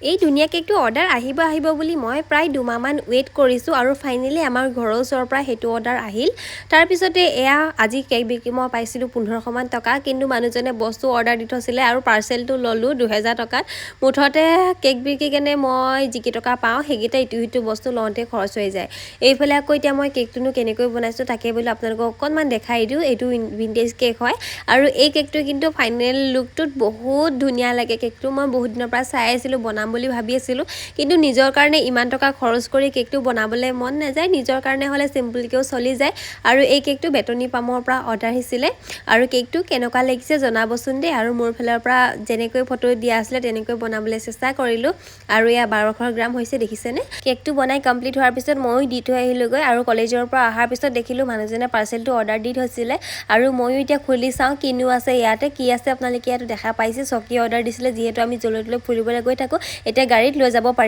এই ধুনীয়া কেকটো অৰ্ডাৰ আহিব বুলি মই প্ৰায় 2 মাহমান ৱেইট কৰিছোঁ আৰু ফাইনেলি আমাৰ ঘৰৰ ওচৰৰ পৰা সেইটো অৰ্ডাৰ আহিল। তাৰপিছতে এয়া আজি কেক বিক্ৰী মই পাইছিলোঁ 1500 মান টকা, কিন্তু মানুহজনে বস্তু অৰ্ডাৰ দি থৈছিলে আৰু পাৰ্চেলটো ল'লোঁ 2000 টকাত। মুঠতে কেক বিক্ৰী কেনে মই যিকেইটকা পাওঁ সেইকেইটা ইটো সিটো বস্তু লওঁতে খৰচ হৈ যায়। এইফালে আকৌ এতিয়া মই কেকটোনো কেনেকৈ বনাইছোঁ তাকে বোলো আপোনালোকক অকণমান দেখাই দিওঁ। এইটো ভিনটেজ কেক হয় আৰু এই কেকটো কিন্তু ফাইনেল লুকটোত বহুত ধুনীয়া লাগে। কেকটো মই বহুত দিনৰ পৰা চাই আছিলোঁ, বনাম বুলি ভাবি আছিলোঁ, কিন্তু নিজৰ কাৰণে ইমান টকা খৰচ কৰি কেকটো বনাবলৈ মন নাযায়। নিজৰ কাৰণে হ'লে চিম্পলকৈও চলি যায়। আৰু এই কেকটো বেটনী পামৰ পৰা অৰ্ডাৰ আহিছিলে। আৰু কেকটো কেনেকুৱা লাগিছে জনাবচোন দেই। আৰু মোৰ ফালৰ পৰা যেনেকৈ ফটো দিয়া আছিলে তেনেকৈ বনাবলৈ চেষ্টা কৰিলোঁ। আৰু এয়া 1200 গ্ৰাম হৈছে, দেখিছেনে? কেকটো বনাই কমপ্লিট হোৱাৰ পিছত ময়ো দি থৈ আহিলোঁগৈ আৰু কলেজৰ পৰা অহাৰ পিছত দেখিলোঁ মানুহজনে পাৰ্চেলটো অৰ্ডাৰ দি থৈছিলে। আৰু ময়ো এতিয়া খুলি চাওঁ কিনো আছে ইয়াতে। কি আছে আপোনালোকে ইয়াতো দেখা পাইছে। চকী অৰ্ডাৰ দিছিলে, যিহেতু আমি য'লৈ ত'লৈ ফুৰিবলৈ গৈ থাকোঁ, এতিয়া গাড়ীত লৈ যাব পাৰি।